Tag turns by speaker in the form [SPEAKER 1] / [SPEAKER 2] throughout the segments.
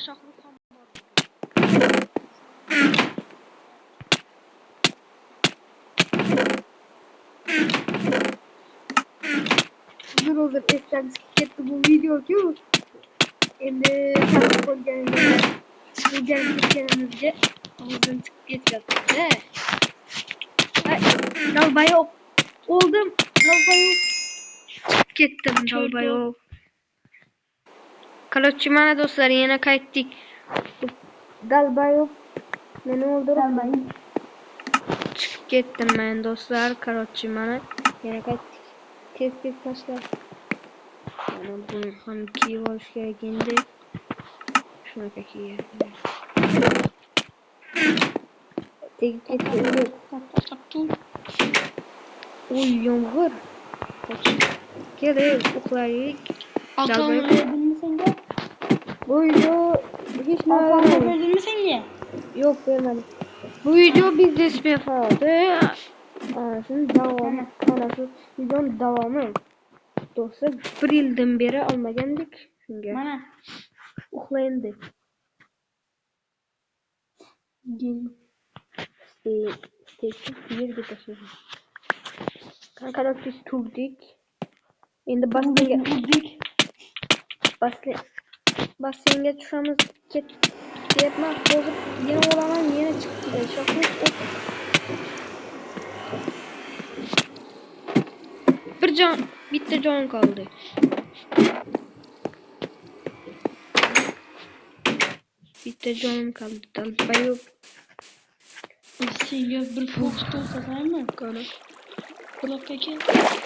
[SPEAKER 1] shoxlik ham bor. Bugun hozir esdan chiqib ketdi bu video-ku. Endi tanib ketganimizga og'zim chiqib ketyapti-da. Dalbayoq oldim, dalbayoq chiqib ketdim, dalbayoq. Короче, mana do'stlar, yana qaytdik. Dalbayoq meni o'ldirib chiqib ketdim men do'stlar. Короче, mana yana qaytdik. Tez tashlar. Mana buni ham kiyib olish kerak endi. Shunaqa kiyayapman. Tegib ketdi. Oy, yomg'ir. Keling, uxlaylik.
[SPEAKER 2] Altıma verdin mi senga?
[SPEAKER 1] Bu video hiç
[SPEAKER 2] Altıma verdin mi senga?
[SPEAKER 1] Yok, vermedim. Bu video bizde ismi kaldı. Şimdi devamı. Anası videonun devamı. Dostlar, bir yıldan beri almagandik. Shunga.
[SPEAKER 2] Mana.
[SPEAKER 1] Uxlayın deb. Steakni yerga tashladim. Kankalar biz turdik. Endi bassenga tushamiz. Ketyapman. Hozir yana olaman, yana chiqib ketadi. Shoxlik. Bitta jon qoldi. Bitta jonim qoldi. Dalbayoq.
[SPEAKER 2] Senga bir fokus ko'rsataymi?
[SPEAKER 1] Qani.
[SPEAKER 2] Quloqdagi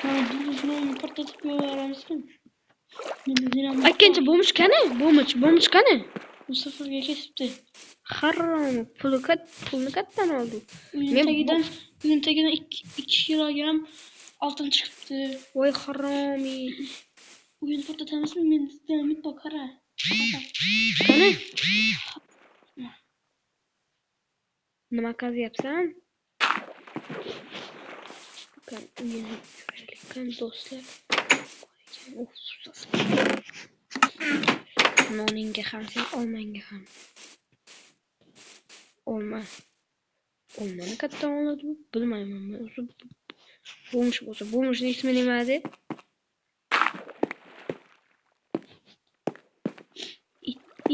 [SPEAKER 2] mana bluzni portlatib yuboramiz-mi?
[SPEAKER 1] Aytgancha bo'lmish qani?
[SPEAKER 2] Bu safarga kesibdi.
[SPEAKER 1] Harom, pulni qatdan oldi.
[SPEAKER 2] Uning tagidan 2 kilogram oltin chiqibdi.
[SPEAKER 1] Voy haromi.
[SPEAKER 2] Uyini portlatamizmi? Men dinamit bor, qara.
[SPEAKER 1] Qani? Nima qilyapsan? Qani uyini ko'raylik do'stlar. Noningga ham sen, olmanga ham. Olmani qatdan oladi? Bilmayman men. Bo'lmish ismi nima edi?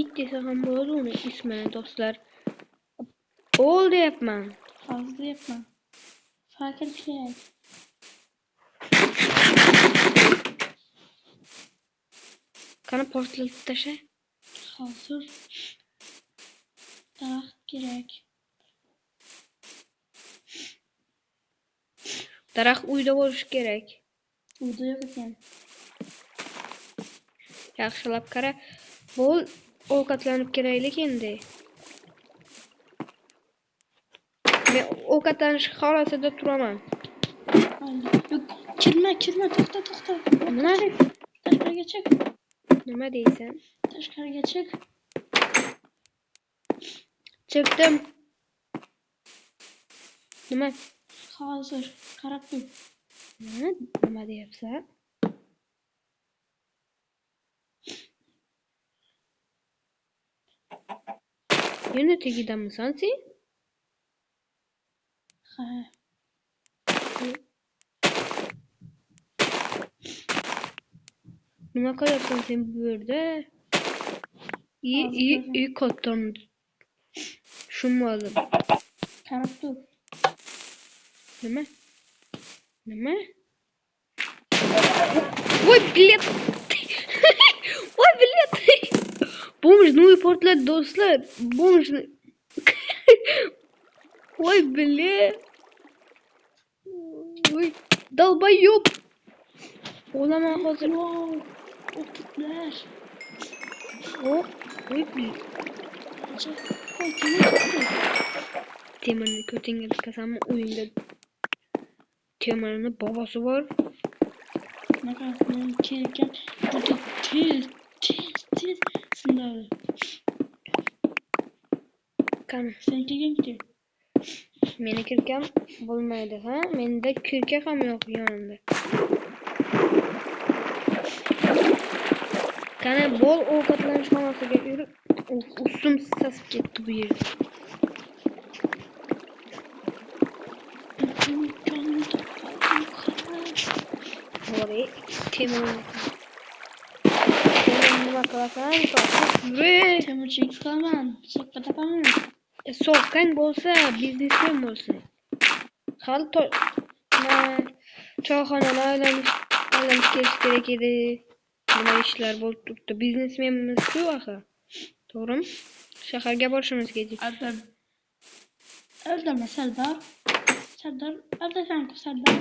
[SPEAKER 1] It desa ham bo'ladi uni ismini do'stlar. Ol deyapman.
[SPEAKER 2] Hozir deyapman. Fakir kerak.
[SPEAKER 1] Qani portlatib tasha.
[SPEAKER 2] Hozir daraxt kerak.
[SPEAKER 1] Daraxt uyda bo'lishi kerak.
[SPEAKER 2] Uyda yo'q ekan.
[SPEAKER 1] Yaxshilab qara. Bo'l, ovqatlanib kelaylik endi. Men ovqatlanish xolasida turaman.
[SPEAKER 2] Kirma, to'xta.
[SPEAKER 1] Nima?
[SPEAKER 2] Tashqariga chiq.
[SPEAKER 1] Nima deysan?
[SPEAKER 2] Tashqariga chiq.
[SPEAKER 1] Chiqdim. Nima?
[SPEAKER 2] Hozir qarab tur.
[SPEAKER 1] Nima deyapsan? Yana tegidanmisan sen?
[SPEAKER 2] Ha.
[SPEAKER 1] Nima qilyapsan sen bu yerda? İyi kattan. Tushunmadim.
[SPEAKER 2] Qarab tur.
[SPEAKER 1] Nima? Voy, bilet. Voy, bilet. Бомжный портлет, do'stlar. Бомжный. Voy, bilet. Voy, dalbayoq. Olaman hozir.
[SPEAKER 2] O'tiblar.
[SPEAKER 1] Voy, bilet. Temirni ko'tingga tikasanmi o'yinda? Temirni bobosi bor.
[SPEAKER 2] Nima kelgan? Juda tez sindadi.
[SPEAKER 1] Qani,
[SPEAKER 2] sen kelgan-ku.
[SPEAKER 1] Meni kirkam bo'lmaydi, ha? Menda kirka ham yo'q yonimda. Qani, bo'l ovqatlanish xonasiga yurib. Usum sasıp gitti bu yerde. Oraya temel. Temel bakalarsan yürü.
[SPEAKER 2] Temurcuk falan. Sohbet yapamam.
[SPEAKER 1] Soğukkan bolsa biznesmen bolsun. Hal to çayxonani aylanib kelish kerak edi. Nima ishlar bo'lib turibdi. Biznesmenmiz-ku axir. To'g'rimi? Shaharga borishimiz kerak.
[SPEAKER 2] Öldürme Serdar. Serdar. Öldürsen ku Serdar.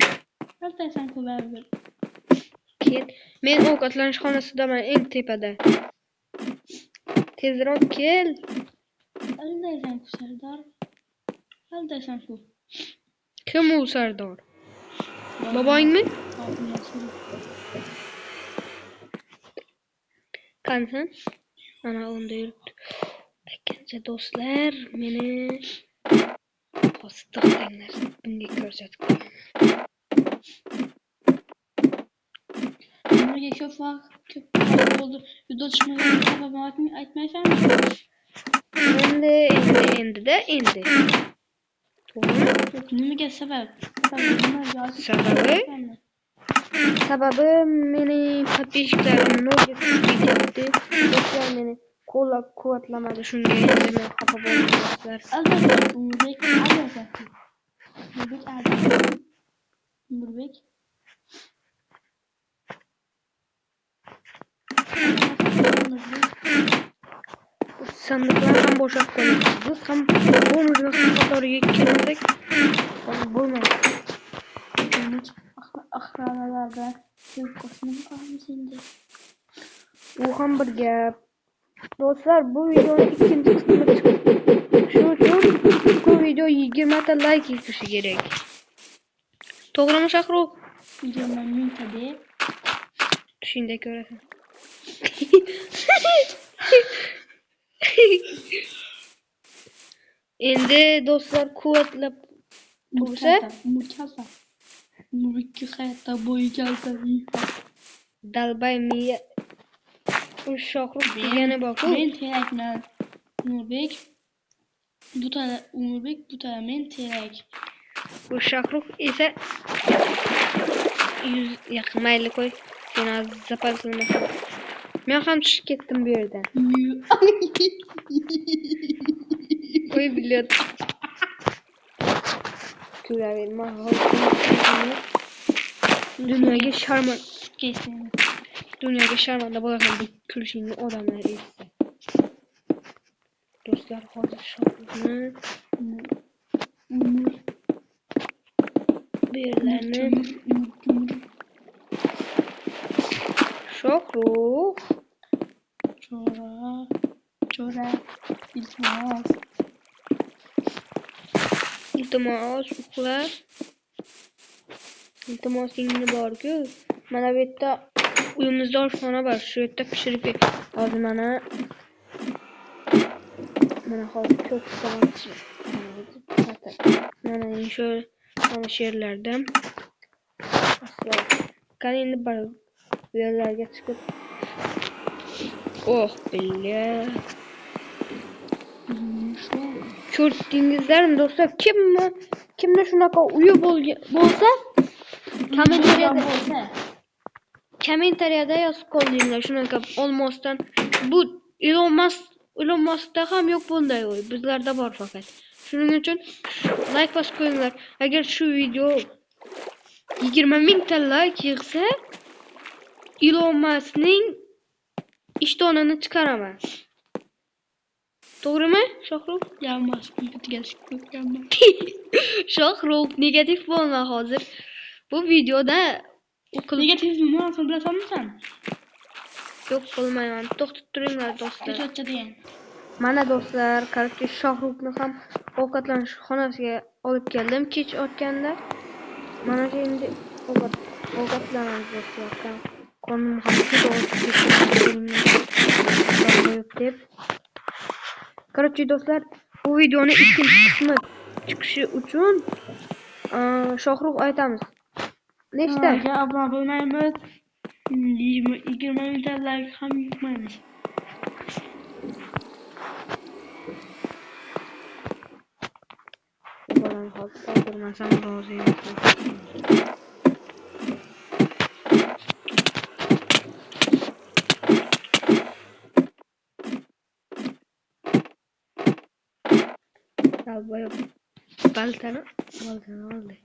[SPEAKER 2] Öldürsen ku Berber.
[SPEAKER 1] Kel. Men ovqatlanish xonasidaman, eng tepada. Tezroq kel.
[SPEAKER 2] Öldürsen ku Serdar. Öldürsen ku.
[SPEAKER 1] Kim u Sardor? Bobongmi? Qansan? Ana unda yuribdi. Akkancha do'stlar, meni hosib taqdinglar. Bunga ko'rsatib qo'yaman.
[SPEAKER 2] Nimaga ko'p vaqt bo'ldi. Video chiqmagan sababini aytmaysanmi?
[SPEAKER 1] Endi. To'g'rimi?
[SPEAKER 2] Nimaga sabab?
[SPEAKER 1] Sababi mening podpischiklarim nolga ketyapti. Do'stlar meni qo'llab-quvvatlamadi. Shunga endi men xafa bo'ldim do'stlar.
[SPEAKER 2] Albatta, Nurbek.
[SPEAKER 1] Sandıklar ham bo'shab qoldi. Biz ham bonusni qatoriga kelmasak bo'lmaydi.
[SPEAKER 2] Ahralarda ko'p qo'shnim qolamiz endi.
[SPEAKER 1] Bu ham bir gap. Do'stlar, bu videoning ikkinchi qismi shu uchun bu video 20 ta like yetishi kerak. To'g'rimi, Shahruh?
[SPEAKER 2] 20 mingta deb.
[SPEAKER 1] Tushingda ko'rasan. Endi do'stlar quvvatlab tursa,
[SPEAKER 2] Murtaza. Nurbekka hayotda bo'yi keldi.
[SPEAKER 1] dalbay miya Shohruh degani bor-ku.
[SPEAKER 2] Men terakman. Nurbek bu tara men terak.
[SPEAKER 1] Bu Shohruh esa 100 yaqin mayli qo'y. Sen zapal qilmasan. Men ham tushib ketdim bu yerdan. Qo'y bilyot. Ko'raverma, dunyoga sharmanda bo'lasan deb kulishingni odamlar eshitsa. Do'stlar, hozir Shohruhni bu yerlarni Shohruh
[SPEAKER 2] Chora
[SPEAKER 1] iltimos uxla. Iltimosingni bor-ku. Mana bu yerda uyimizda oshxona bor. Shu yerda pishirib ber. Hozir mana hozir ko'p qilmoqchi. Mana shu yerlardan qani endi bir bu yerlarga chiqib billa. Ko'rdingizlarmi do'stlar? Kimda shunaqa uyi bo'lsa, kommentariyada yozib qo'yinglar. Shunaqa olmosdan bu Elon Muskda ham yo'q bunday uy. Bizlarda bor faqat. Shuning uchun like bosib qo'yinglar. Agar shu video 20 mingta like yig'sa, Elon Muskning ishtonini chiqaraman. To'g'rimi, Shohruh?
[SPEAKER 2] Yalmas, bitgach ko'rganman.
[SPEAKER 1] Shohruh, negativ bo'lma hozir. Bu videoda
[SPEAKER 2] negativ nima bilasanmi sen?
[SPEAKER 1] Yo'q, bo'lmayman. To'xtab turinglar do'stlar.
[SPEAKER 2] Kechotcha degan.
[SPEAKER 1] Mana do'stlar, qarabki Shohruhni ham ovqatlanish xonasiga olib keldim kech otganda. Mana endi ovqatlanamiz do'stlar. Qonim ham deb. Qarabki do'stlar, bu videoning ikkinchi qismi chiqishi uchun Shohruh aytamiz. Nechta?
[SPEAKER 2] Obuna bo'lmaymiz. 20 mingta like ham yutmaymiz.
[SPEAKER 1] Balan kaldırmasam rozuyum. Dalba yok. Baltanı aldı.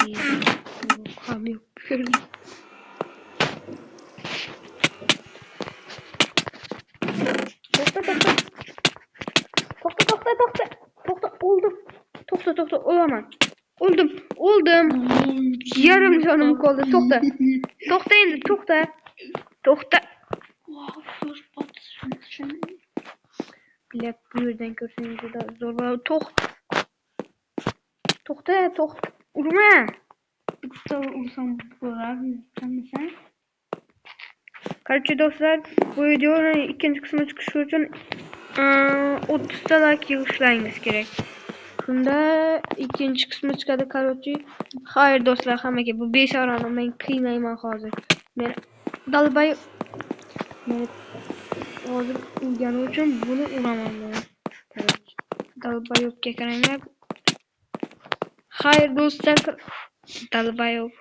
[SPEAKER 1] Bir kam yok. Şöyle. Tokta. Oldum. Tokta. Olamam. Oldum. Yarım canım kaldı. Tokta indi. Tokta.
[SPEAKER 2] Wow, dur bat. Şunu.
[SPEAKER 1] Bilek bu yerden görseniz de zor var. Tokta. Urma.
[SPEAKER 2] Kısa olsam buralar. Sen.
[SPEAKER 1] Kardeşler dostlar, bu videonun ikinci kısmı çıkışı için 30 like yığışlayınız gerek. Bunda ikinci kısmı çıkadı kardeşler. Hayır dostlar, hamaki bu 5 aranı ben kıymayman hazır. Ben dalbayı hazır uyganı için bunu uğramam ben. Dalbayı yok kekaraylar. Hayır dostlar, dalbayı yok.